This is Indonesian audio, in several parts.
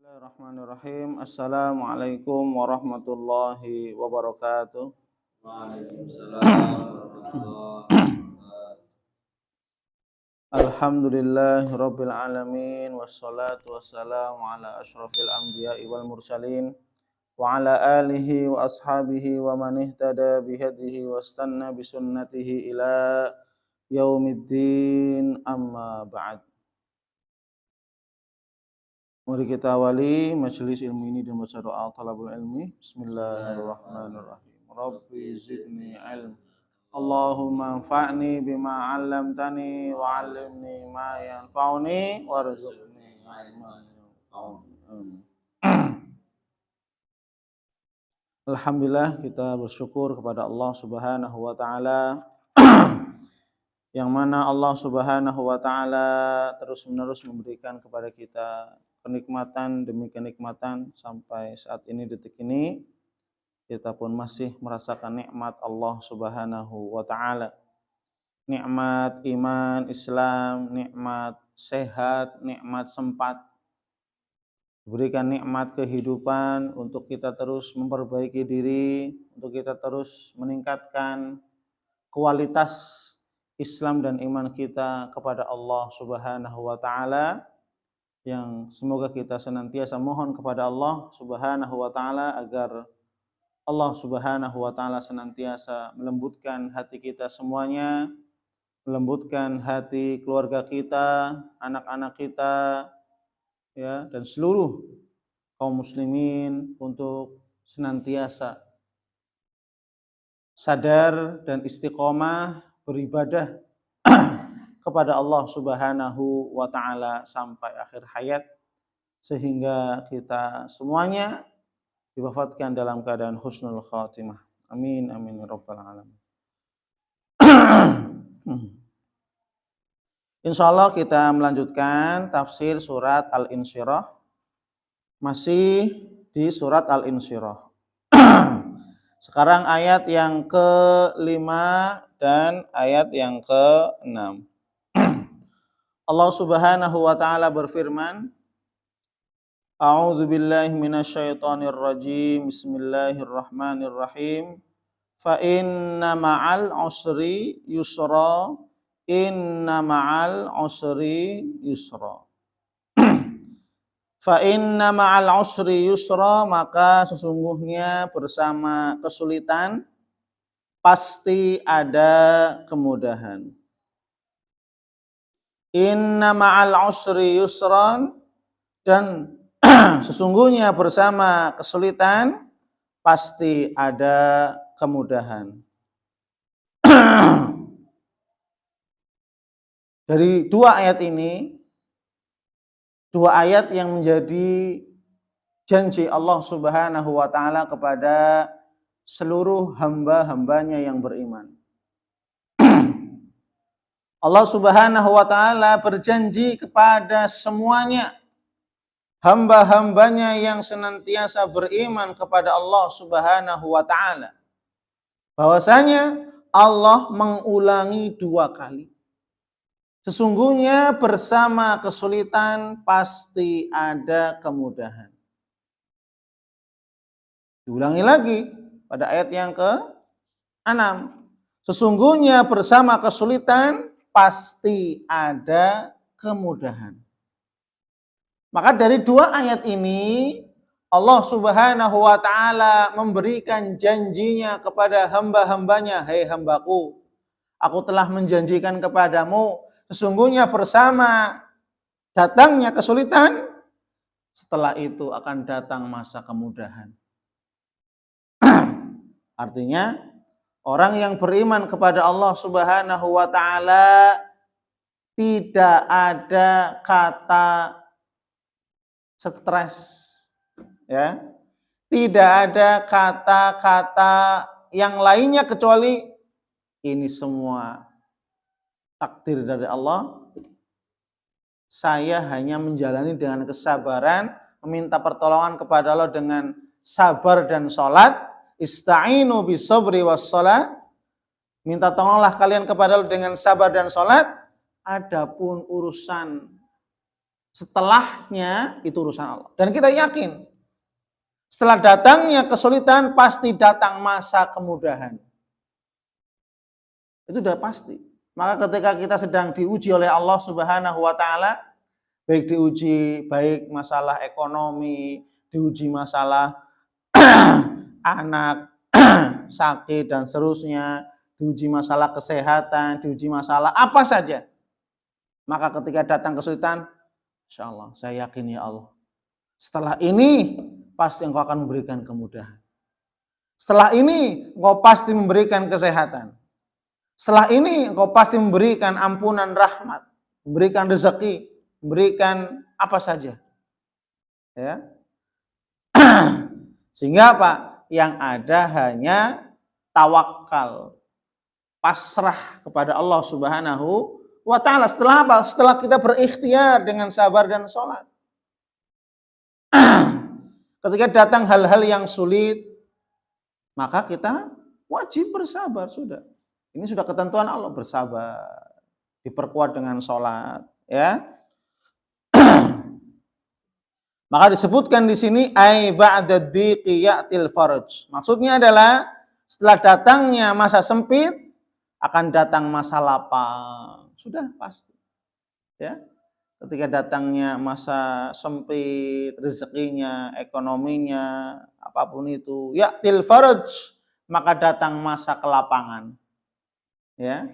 Bismillahirrahmanirrahim. Assalamualaikum warahmatullahi wabarakatuh. Waalaikumsalam warahmatullahi wabarakatuh. Alhamdulillahi rabbil alamin. Wassalatu wassalamu ala ashrafil anbiya'i wal mursalin wa ala alihi wa ashabihi wa man ihtada bihadihi wastanna bisunnatihi ila yaumiddin, amma ba'd. Mari kita awali majelis ilmu ini dengan baca doa talabul ilmi. Bismillahirrahmanirrahim. Rabbi zidni ilm. Allahumma anfa'ni bima 'allamtani wa 'allimni ma yanfa'uni warzuqni ilman yanfa'uni. Alhamdulillah, kita bersyukur kepada Allah Subhanahu wa taala yang mana Allah Subhanahu wa taala terus-menerus memberikan kepada kita kenikmatan demi kenikmatan sampai saat ini, detik ini kita pun masih merasakan nikmat Allah Subhanahu wa taala. Nikmat iman Islam, nikmat sehat, nikmat sempat. Berikan nikmat kehidupan untuk kita terus memperbaiki diri, untuk kita terus meningkatkan kualitas Islam dan iman kita kepada Allah Subhanahu wa taala. Yang semoga kita senantiasa mohon kepada Allah Subhanahu wa taala agar Allah Subhanahu wa taala senantiasa melembutkan hati kita semuanya, melembutkan hati keluarga kita, anak-anak kita, ya, dan seluruh kaum muslimin untuk senantiasa sadar dan istiqomah beribadah kepada Allah Subhanahu wa taala sampai akhir hayat, sehingga kita semuanya diwafatkan dalam keadaan husnul khatimah. Amin amin ya rabbal alamin. Insyaallah kita melanjutkan tafsir surat Al-Insyirah. Masih di surat Al-Insyirah. Sekarang ayat yang ke-5 dan ayat yang ke-6. Allah Subhanahu wa taala berfirman, A'udzu billahi minasyaitonir rajim. Bismillahirrahmanirrahim. Fa inna ma'al usri yusra. Inna ma'al usri yusra. Fa inna ma'al usri yusra, maka sesungguhnya bersama kesulitan pasti ada kemudahan. Inna ma'al usri yusran, dan sesungguhnya bersama kesulitan pasti ada kemudahan. Dari dua ayat ini, dua ayat yang menjadi janji Allah Subhanahu wa taala kepada seluruh hamba-hambanya yang beriman. Allah Subhanahu wa taala berjanji kepada semuanya hamba-hambanya yang senantiasa beriman kepada Allah Subhanahu wa taala, bahwasanya Allah mengulangi dua kali. Sesungguhnya bersama kesulitan pasti ada kemudahan. Diulangi lagi pada ayat yang ke-6. Sesungguhnya bersama kesulitan pasti ada kemudahan. Maka dari dua ayat ini Allah Subhanahu wa taala memberikan janjinya kepada hamba-hambanya, "Hai hambaku, aku telah menjanjikan kepadamu, sesungguhnya bersama datangnya kesulitan, setelah itu akan datang masa kemudahan." Artinya, orang yang beriman kepada Allah Subhanahu wa taala tidak ada kata stres, ya. Tidak ada kata-kata yang lainnya kecuali ini semua takdir dari Allah. Saya hanya menjalani dengan kesabaran, meminta pertolongan kepada Allah dengan sabar dan sholat. Ista'inu bisabri wassalah. Minta tolonglah kalian kepada Allah dengan sabar dan sholat. Adapun urusan Setelahnya itu urusan Allah. Dan kita yakin setelah datangnya kesulitan pasti datang masa kemudahan. Itu udah pasti. Maka ketika kita sedang diuji oleh Allah Subhanahu wa taala, baik masalah ekonomi, diuji masalah anak sakit dan seterusnya, diuji masalah kesehatan, diuji masalah apa saja. Maka ketika datang kesulitan, insya Allah, saya yakin ya Allah, setelah ini pasti Engkau akan memberikan kemudahan. Setelah ini Engkau pasti memberikan kesehatan. Setelah ini Engkau pasti memberikan ampunan rahmat, memberikan rezeki, memberikan apa saja. Ya. Sehingga apa? Yang ada hanya tawakal, pasrah kepada Allah Subhanahu wa taala. Setelah apa? Setelah kita berikhtiar dengan sabar dan sholat. Ketika datang hal-hal yang sulit, maka kita wajib bersabar sudah. Ini sudah ketentuan Allah, bersabar. Diperkuat dengan sholat, ya. Maka disebutkan di sini ai ba'da dhiqi ya'til faraj. Maksudnya adalah setelah datangnya masa sempit akan datang masa lapang. Sudah pasti. Ya. Ketika datangnya masa sempit, rezekinya, ekonominya, apapun itu, ya'til faraj, maka datang masa kelapangan. Ya.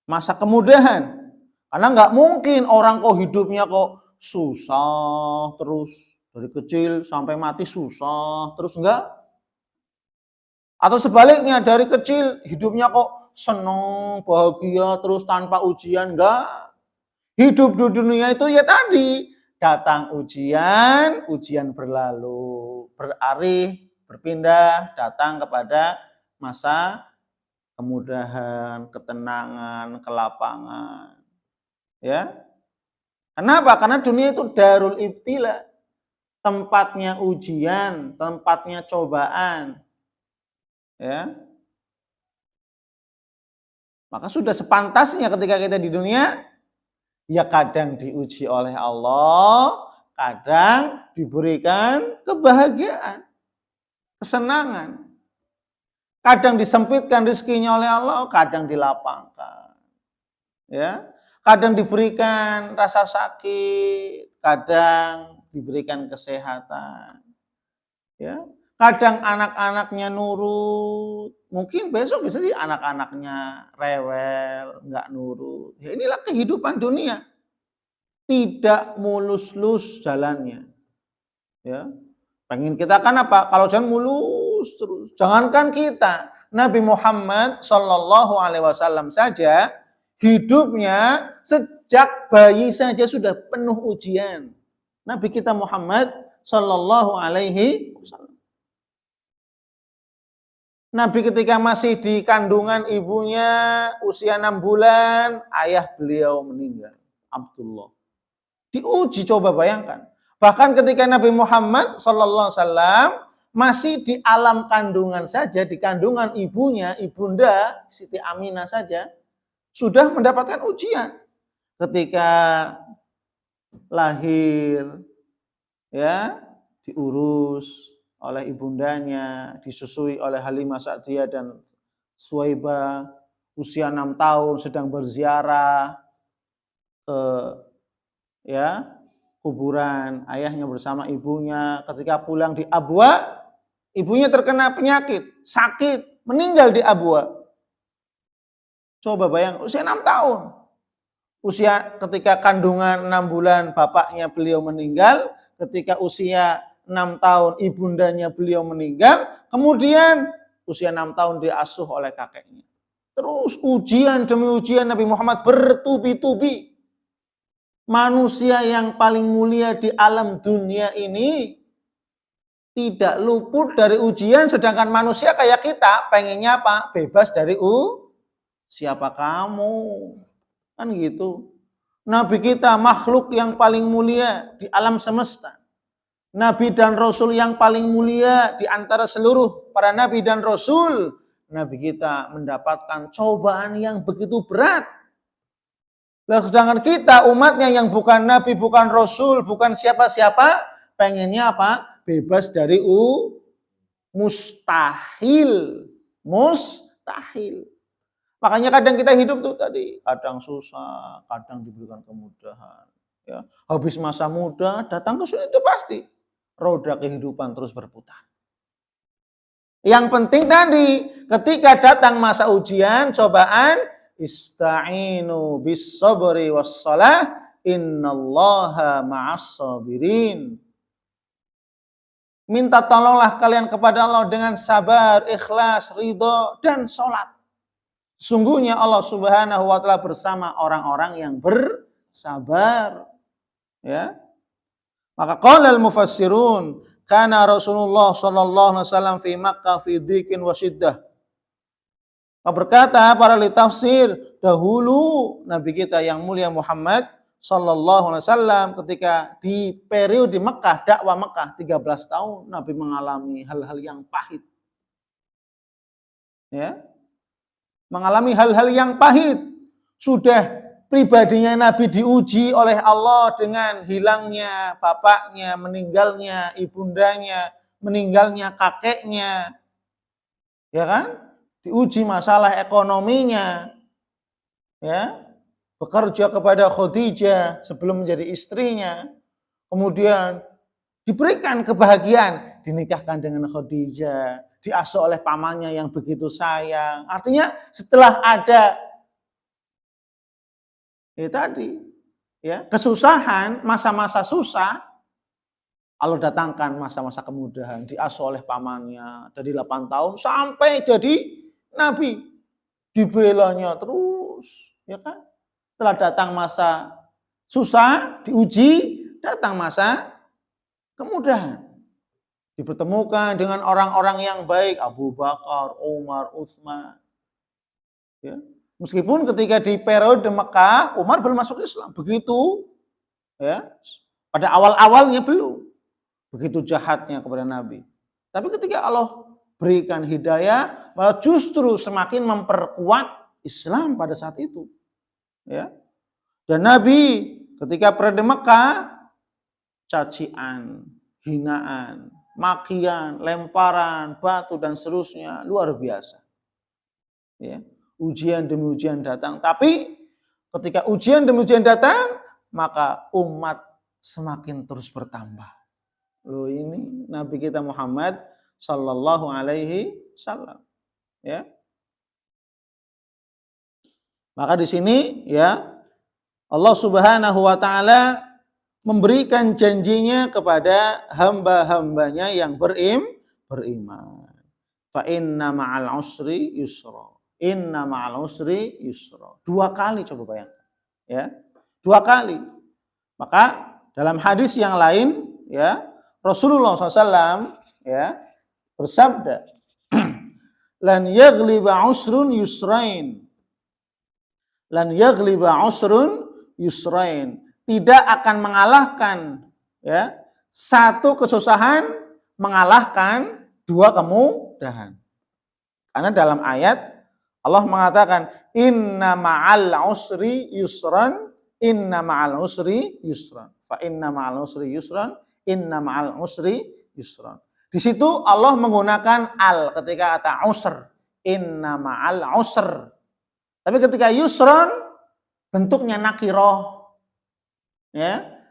Masa kemudahan. Karena nggak mungkin orang kok hidupnya kok susah terus dari kecil sampai mati susah terus, enggak. Atau sebaliknya dari kecil hidupnya kok senang, bahagia terus tanpa ujian, enggak. Hidup di dunia itu ya tadi, datang ujian, ujian berlalu, beralih, berpindah, datang kepada masa kemudahan, ketenangan, kelapangan. Ya. Kenapa? Karena dunia itu darul ibtila, tempatnya ujian, tempatnya cobaan. Ya. Maka sudah sepantasnya ketika kita di dunia, ya kadang diuji oleh Allah, kadang diberikan kebahagiaan, kesenangan. Kadang disempitkan rezekinya oleh Allah, kadang dilapangkan. Ya. Kadang diberikan rasa sakit, kadang diberikan kesehatan. Ya, kadang anak-anaknya nurut, mungkin besok bisa jadi anak-anaknya rewel, nggak nurut. Ya, inilah kehidupan dunia. Tidak mulus-lus jalannya. Ya. Pengen kita kan apa? Kalau jalan mulus terus. Jangankan kita, Nabi Muhammad Shallallahu Alaihi Wasallam saja hidupnya sejak bayi saja sudah penuh ujian. Nabi kita Muhammad Sallallahu Alaihi Wasallam. Nabi ketika masih di kandungan ibunya usia 6 bulan, ayah beliau meninggal, Abdullah. Diuji, coba bayangkan. Bahkan ketika Nabi Muhammad Sallallahu Alaihi Wasallam masih di alam kandungan saja, di kandungan ibunya, ibunda Siti Aminah saja, sudah mendapatkan ujian. Ketika lahir, ya, diurus oleh ibundanya, disusui oleh Halimah Sa'diyah dan Suwaibah, usia 6 tahun sedang berziarah ke kuburan ayahnya bersama ibunya. Ketika pulang di Abwa, ibunya terkena penyakit, sakit, meninggal di Abwa. Coba bayang, usia 6 tahun. Usia ketika kandungan 6 bulan bapaknya beliau meninggal, ketika usia 6 tahun ibundanya beliau meninggal, kemudian usia 6 tahun diasuh oleh kakeknya. Terus ujian demi ujian Nabi Muhammad bertubi-tubi. Manusia yang paling mulia di alam dunia ini tidak luput dari ujian, sedangkan manusia kayak kita pengennya apa? Bebas dari siapa kamu? Kan gitu. Nabi kita makhluk yang paling mulia di alam semesta. Nabi dan Rasul yang paling mulia di antara seluruh para Nabi dan Rasul. Nabi kita mendapatkan cobaan yang begitu berat. Lah sedangkan kita umatnya yang bukan nabi, bukan rasul, bukan siapa-siapa, pengennya apa? Bebas dari mustahil. Mustahil. Makanya kadang kita hidup tuh tadi, kadang susah, kadang diberikan kemudahan. Ya, habis masa muda, datang kesulitan itu pasti. Roda kehidupan terus berputar. Yang penting tadi, ketika datang masa ujian, cobaan, ista'inu bis sabri was salah, innallaha ma'as sabirin. Minta tolonglah kalian kepada Allah dengan sabar, ikhlas, ridho, dan sholat. Sungguhnya Allah Subhanahu wa taala bersama orang-orang yang bersabar. Ya. Maka qala al-mufassirun, kana Rasulullah sallallahu alaihi wasallam fi Makkah fi dhiqin wa syiddah. Berkata para ahli tafsir, dahulu Nabi kita yang mulia Muhammad sallallahu alaihi wasallam ketika di periode Mekah, dakwah Mekah 13 tahun, Nabi mengalami hal-hal yang pahit. Ya. Mengalami hal-hal yang pahit. Sudah pribadinya Nabi diuji oleh Allah dengan hilangnya bapaknya, meninggalnya ibundanya, meninggalnya kakeknya. Ya kan? Diuji masalah ekonominya. Ya. Bekerja kepada Khadijah sebelum menjadi istrinya. Kemudian diberikan kebahagiaan, dinikahkan dengan Khadijah, diasuh oleh pamannya yang begitu sayang. Artinya setelah ada kesusahan, masa-masa susah, Allah datangkan masa-masa kemudahan, diasuh oleh pamannya dari 8 tahun sampai jadi nabi. Dibelanya terus, ya kan? Setelah datang masa susah, diuji, datang masa kemudahan. Dipertemukan dengan orang-orang yang baik, Abu Bakar, Umar, Utsman. Ya. Meskipun ketika di periode Mekah, Umar belum masuk Islam. Begitu, ya, pada awal-awalnya belum. Begitu jahatnya kepada Nabi. Tapi ketika Allah berikan hidayah, malah justru semakin memperkuat Islam pada saat itu. Ya. Dan Nabi ketika periode Mekah, cacian, hinaan, makian, lemparan, batu dan seterusnya luar biasa. Ya, ujian demi ujian datang. Tapi ketika ujian demi ujian datang, maka umat semakin terus bertambah. Loh, ini Nabi kita Muhammad sallallahu alaihi wasallam. Ya. Maka di sini ya Allah Subhanahu wa taala memberikan janjinya kepada hamba-hambanya yang beriman. Fa inna ma'al usri yusra. Inna ma'al usri yusra. 2 kali coba bayangkan. Ya. 2 kali. Maka dalam hadis yang lain ya Rasulullah SAW ya bersabda, lan yaghliba usrun yusrain. Lan yaghliba usrun yusrain. Tidak akan mengalahkan ya satu kesusahan mengalahkan 2 kemudahan. Karena dalam ayat Allah mengatakan inna ma'al usri yusran, inna ma'al usri yusran. Fa inna ma'al usri yusran, inna ma'al usri yusran. Di situ Allah menggunakan al ketika kata usr, inna ma'al usr. Tapi ketika yusran bentuknya nakirah. Ya,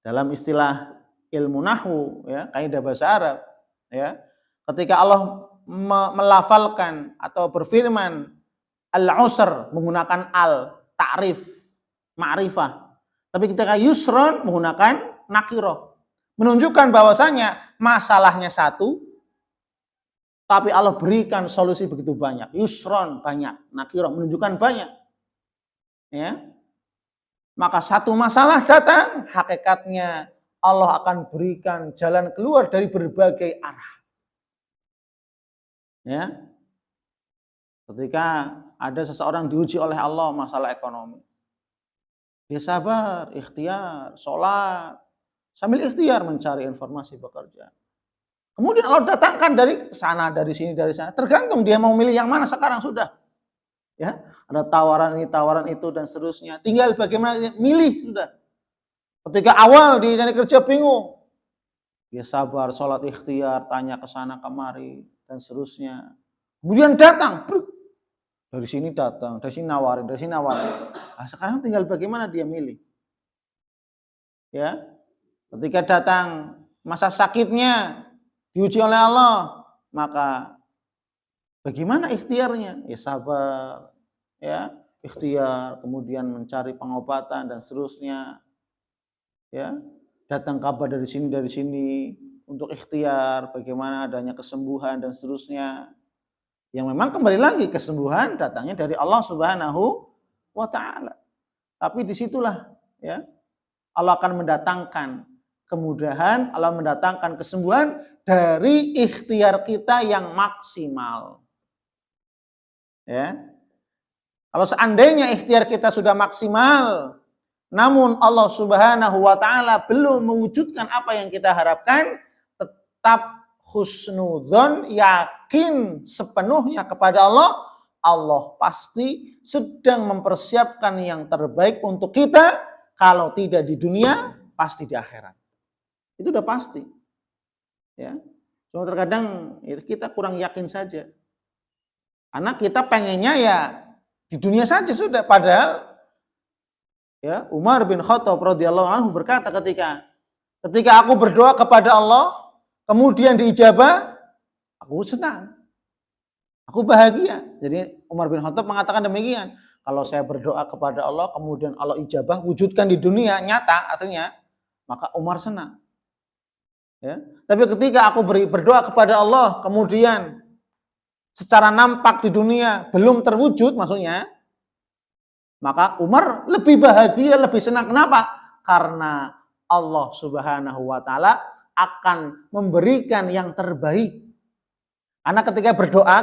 dalam istilah ilmu nahwu ya, kaidah bahasa Arab ya, ketika Allah melafalkan atau berfirman al-usr menggunakan al ta'rif ma'rifah, tapi ketika yusron menggunakan nakirah, menunjukkan bahwasanya masalahnya satu tapi Allah berikan solusi begitu banyak. Yusron banyak, nakirah menunjukkan banyak. Ya. Maka satu masalah datang, hakikatnya Allah akan berikan jalan keluar dari berbagai arah. Ya. Ketika ada seseorang diuji oleh Allah masalah ekonomi. Dia sabar, ikhtiar, sholat, sambil ikhtiar mencari informasi bekerja. Kemudian Allah datangkan dari sana, dari sini, dari sana. Tergantung dia mau milih yang mana sekarang sudah. Ya, ada tawaran ini, tawaran itu dan seterusnya. Tinggal bagaimana milih sudah. Ketika awal dia cari kerja bingung, dia sabar, sholat ikhtiar, tanya ke sana kemari dan seterusnya. Kemudian datang, dari sini datang, dari sini nawarin, dari sini nawarin. Nah, sekarang tinggal bagaimana dia milih. Ya, ketika datang masa sakitnya diuji oleh Allah, maka bagaimana ikhtiarnya? Ya sabar, ya ikhtiar, kemudian mencari pengobatan dan seterusnya. Ya, datang kabar dari sini untuk ikhtiar, bagaimana adanya kesembuhan dan seterusnya. Yang memang kembali lagi kesembuhan datangnya dari Allah Subhanahu wa taala. Tapi disitulah ya Allah akan mendatangkan kemudahan, Allah mendatangkan kesembuhan dari ikhtiar kita yang maksimal. Ya. Kalau seandainya ikhtiar kita sudah maksimal, namun Allah Subhanahu wa taala belum mewujudkan apa yang kita harapkan, tetap husnudzon, yakin sepenuhnya kepada Allah, Allah pasti sedang mempersiapkan yang terbaik untuk kita, kalau tidak di dunia, pasti di akhirat. Itu udah pasti. Ya. Cuma terkadang kita kurang yakin saja. Karena kita pengennya ya di dunia saja sudah, padahal ya Umar bin Khattab radhiyallahu anhu berkata ketika aku berdoa kepada Allah kemudian diijabah, aku senang. Aku bahagia. Jadi Umar bin Khattab mengatakan demikian. Kalau saya berdoa kepada Allah kemudian Allah ijabah, wujudkan di dunia nyata aslinya, maka Umar senang. Ya. Tapi ketika aku berdoa kepada Allah kemudian secara nampak di dunia belum terwujud maksudnya, maka Umar lebih bahagia, lebih senang. Kenapa? Karena Allah Subhanahu wa taala akan memberikan yang terbaik. Karena ketika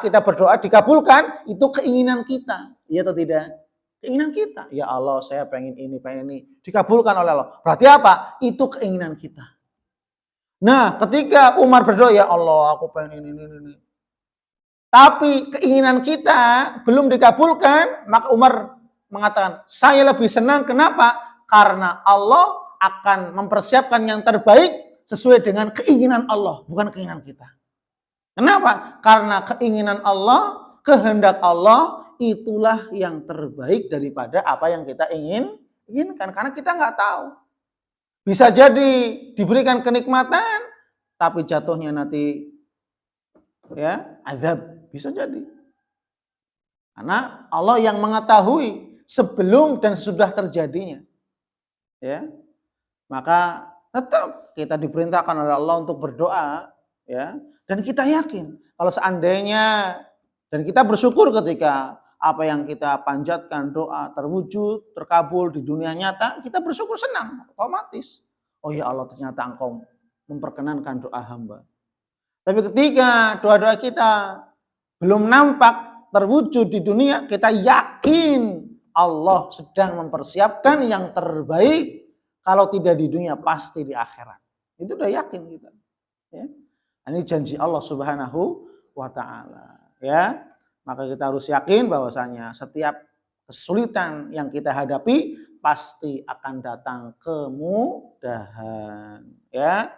kita berdoa dikabulkan, itu keinginan kita. Iya atau tidak? Keinginan kita. Ya Allah, saya pengen ini. Dikabulkan oleh Allah. Berarti apa? Itu keinginan kita. Nah, ketika Umar berdoa, ya Allah, aku pengen ini. Tapi keinginan kita belum dikabulkan, maka Umar mengatakan, saya lebih senang. Kenapa? Karena Allah akan mempersiapkan yang terbaik sesuai dengan keinginan Allah, bukan keinginan kita. Kenapa? Karena keinginan Allah, kehendak Allah, itulah yang terbaik daripada apa yang kita inginkan. Karena kita nggak tahu. Bisa jadi diberikan kenikmatan, tapi jatuhnya nanti ya azab. Bisa jadi. Karena Allah yang mengetahui sebelum dan sesudah terjadinya. Ya. Maka tetap kita diperintahkan oleh Allah untuk berdoa, ya. Dan kita yakin kalau seandainya dan kita bersyukur ketika apa yang kita panjatkan doa terwujud, terkabul di dunia nyata, kita bersyukur, senang, otomatis. Oh ya Allah, ternyata Engkau memperkenankan doa hamba. Tapi ketika doa-doa kita belum nampak terwujud di dunia, kita yakin Allah sedang mempersiapkan yang terbaik. Kalau tidak di dunia, pasti di akhirat. Itu udah yakin kita. Ya. Ini janji Allah Subhanahu wa taala, ya. Maka kita harus yakin bahwasanya setiap kesulitan yang kita hadapi pasti akan datang kemudahan, ya.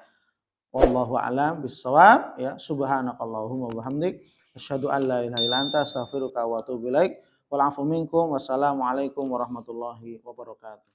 Wallahu a'lam bissawab, ya. Subhanakallahumma wa bihamdik asyhadu an la ilaha illa anta astaghfiruka wa atubu ilaik. Wal 'afu minkum. Wassalamualaikum warahmatullahi wabarakatuh.